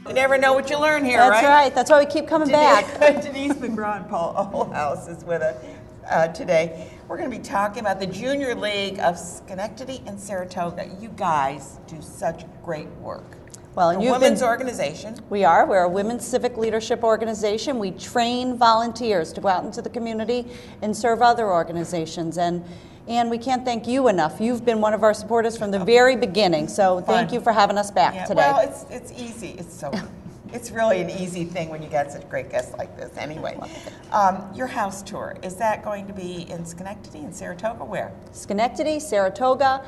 You never know what you learn here, That's right. That's why we keep coming back. Denise McGraw and Paula Ohlhous is with us today. We're going to be talking about the Junior League of Schenectady and Saratoga. You guys do such great work. Well, and a women's organization. We are. We're a women's civic leadership organization. We train volunteers to go out into the community and serve other organizations. And we can't thank you enough. You've been one of our supporters from the very beginning. So thank you for having us back today. Well, it's easy. It's really an easy thing when you get such great guests like this. Anyway, your house tour, is that going to be in Schenectady and Saratoga? Where? Schenectady, Saratoga.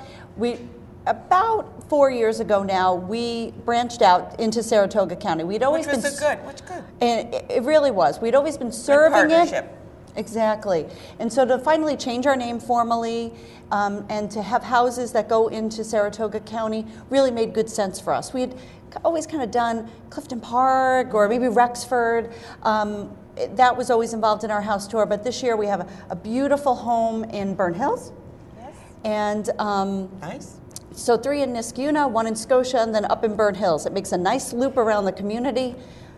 About 4 years ago now, we branched out into Saratoga County. Which was good. And it really was. We'd always been serving it. Exactly. And so to finally change our name formally and to have houses that go into Saratoga County really made good sense for us. We had always kind of done Clifton Park or maybe Rexford. That was always involved in our house tour. But this year we have a beautiful home in Burnt Hills. Yes. And nice. So 3 in Niskuna, 1 in Scotia, and then up in Burnt Hills. It makes a nice loop around the community.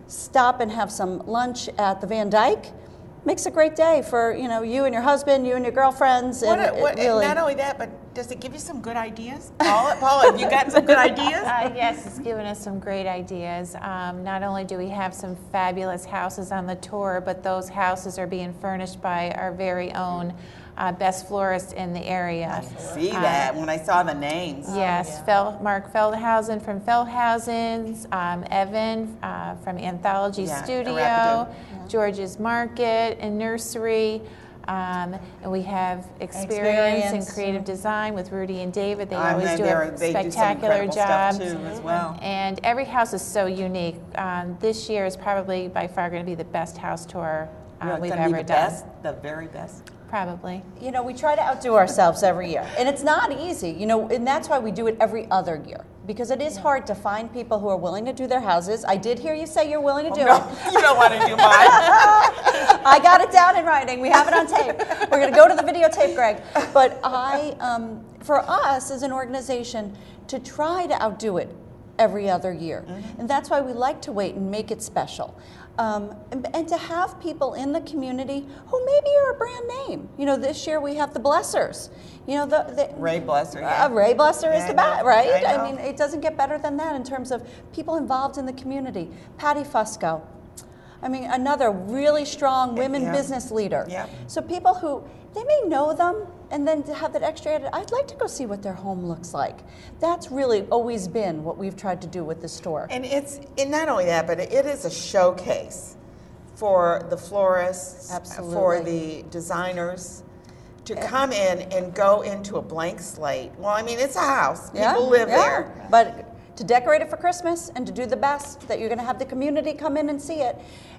Stop and have some lunch at the Van Dyke. Makes a great day for you and your husband, you and your girlfriends. Really, not only that, but does it give you some good ideas? Paula, have you got some good ideas? Yes, it's given us some great ideas. Not only do we have some fabulous houses on the tour, but those houses are being furnished by our very own best florist in the area. I see that when I saw the names. Yes, Mark Felthousen from Felthousen's, Evan from Anthology Studio, George's Market and Nursery. And we have experience in creative design with Rudy and David. They always do a spectacular job. Too, as well. And every house is so unique. This year is probably by far going to be the best house tour we've ever done. The very best. Probably. We try to outdo ourselves every year. And it's not easy, and that's why we do it every other year. Because it is hard to find people who are willing to do their houses. I did hear you say you're willing to do it. You don't want to do mine. I got it down in writing. We have it on tape. We're going to go to the videotape, Greg. But for us as an organization, to try to outdo it every other year. Mm-hmm. And that's why we like to wait and make it special. And to have people in the community who maybe are a brand name. This year we have the Blessers. Ray Blesser, Ray Blesser is the best, right? I mean, it doesn't get better than that in terms of people involved in the community. Patty Fusco. I mean, another really strong women business leader. Yeah. So people who, they may know them, and then to have that extra added, I'd like to go see what their home looks like. That's really always been what we've tried to do with the store. And not only that, but it is a showcase for the florists, for the designers, to come in and go into a blank slate. Well, I mean, it's a house. People live there. But to decorate it for Christmas and to do the best, that you're going to have the community come in and see it.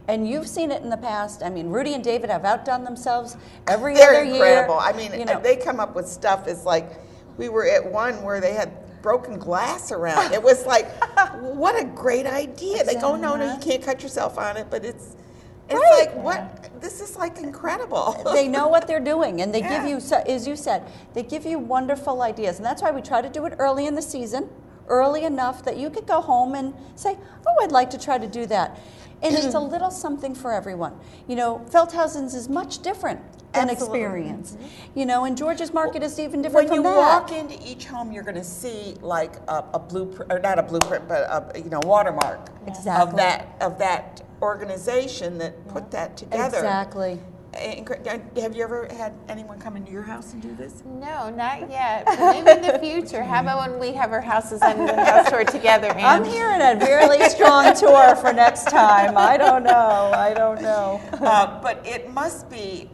And you've seen it in the past. I mean, Rudy and David have outdone themselves every other year. They're incredible. I mean, they come up with stuff. It's like, we were at one where they had broken glass around. It was like, what a great idea. They go, no, you can't cut yourself on it, but it's like, what? This is like incredible. They know what they're doing, and they give you, as you said, they give you wonderful ideas. And that's why we try to do it early in the season, early enough that you could go home and say, oh, I'd like to try to do that. And it's a little something for everyone. Felthousen's is much different than Experience. And George's Market is even different from that. When you walk into each home, you're going to see like a blueprint, or not a blueprint, but a watermark of that organization that put that together. Exactly. Have you ever had anyone come into your house and do this? No, not yet. But maybe in the future. How about when we have our houses on the house tour together? I'm hearing a really strong tour for next time. I don't know. But it must be,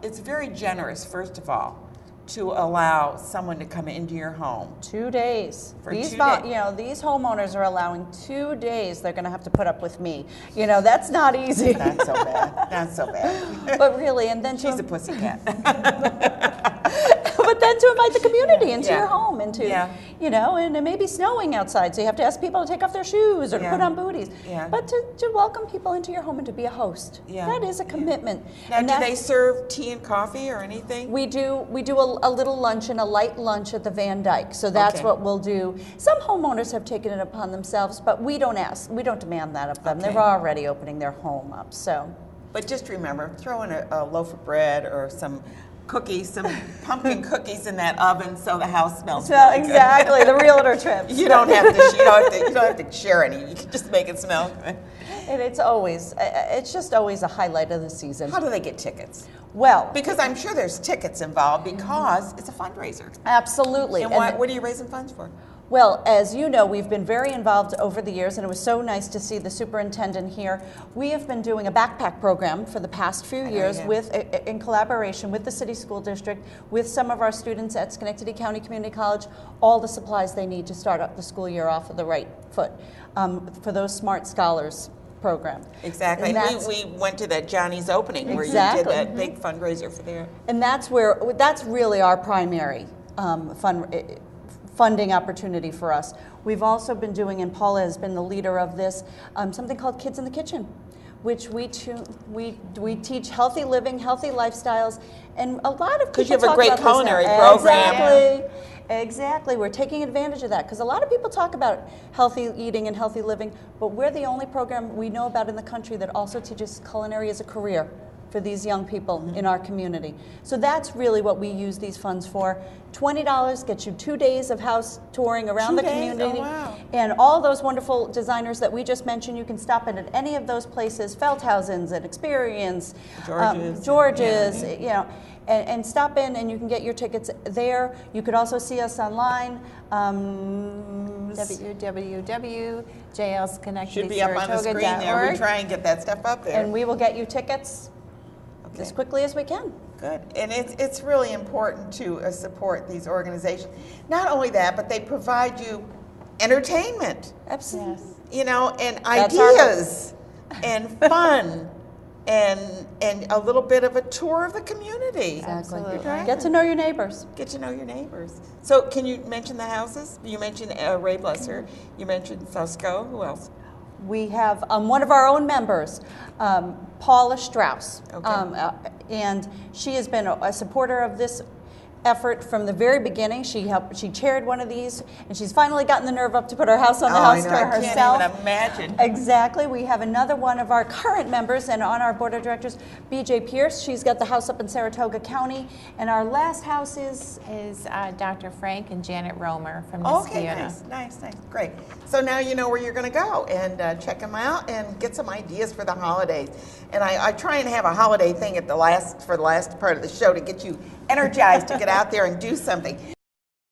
it's very generous, first of all, to allow someone to come into your home. 2 days. These homeowners are allowing 2 days they're going to have to put up with me. That's not easy. Not so bad. Not so bad. But really, and then she's a pussycat. But then then to invite the community into Yeah. your home, you know, and it may be snowing outside, so you have to ask people to take off their shoes or to put on booties. Yeah. But to welcome people into your home and to be a host. Yeah. That is a commitment. Now, And do they serve tea and coffee or anything? We do a little luncheon, a light lunch at the Van Dyke. So that's Okay. what we'll do. Some homeowners have taken it upon themselves, but we don't demand that of them. Okay. They're already opening their home up. So, But just remember, throw in a loaf of bread or some cookies, some pumpkin cookies in that oven so the house smells really good. exactly, the realtor trips. You don't have to share any. You can just make it smell good. And it's just always a highlight of the season. How do they get tickets? Well, Because I'm sure there's tickets involved because it's a fundraiser. absolutely. And what are you raising funds for? Well, as you know, we've been very involved over the years, and it was so nice to see the superintendent here. We have been doing a backpack program for the past few years in collaboration with the city school district, with some of our students at Schenectady County Community College, all the supplies they need to start up the school year off of the right foot for those Smart Scholars program. Exactly. And We went to that Johnny's opening where Exactly. you did that big fundraiser for there. And that's really our primary funding opportunity for us. We've also been doing, and Paula has been the leader of this, something called Kids in the Kitchen, which we teach healthy living, healthy lifestyles, and a lot of people Because you have a talk great about this now. culinary program. Exactly. Exactly. We're taking advantage of that because a lot of people talk about healthy eating and healthy living, but we're the only program we know about in the country that also teaches culinary as a career for these young people in our community. So that's really what we use these funds for. $20 gets you 2 days of house touring around 2 the days? community. Oh, wow. And all those wonderful designers that we just mentioned, you can stop in at any of those places, Felthousen's and Experience, George's, you know, and stop in and you can get your tickets there. You could also see us online. www.jlsconnectedysaratoga.org. Should be up on the screen there. We try and get that stuff up there. And we will get you tickets as quickly as we can. Good. And it's really important to support these organizations. Not only that, but they provide you entertainment, Absolutely. Yes. you know, and That's our- ideas and fun and a little bit of a tour of the community. Exactly. Absolutely. Get to know your neighbors. Get to know your neighbors. So can you mention the houses? You mentioned Ray Blesser. You mentioned Fusco. Who else? We have one of our own members, Paula Strauss, Okay. and she has been a supporter of this effort from the very beginning. She chaired one of these, and she's finally gotten the nerve up to put her house on the house tour herself. I can't even imagine. Exactly. We have another one of our current members and on our board of directors, BJ Pierce. She's got the house up in Saratoga County, and our last house is Dr. Frank and Janet Romer from Okay, Niskayuna. nice, great. So now you know where you're going to go and check them out and get some ideas for the holidays. And I try and have a holiday thing for the last part of the show to get you energized to get out there and do something.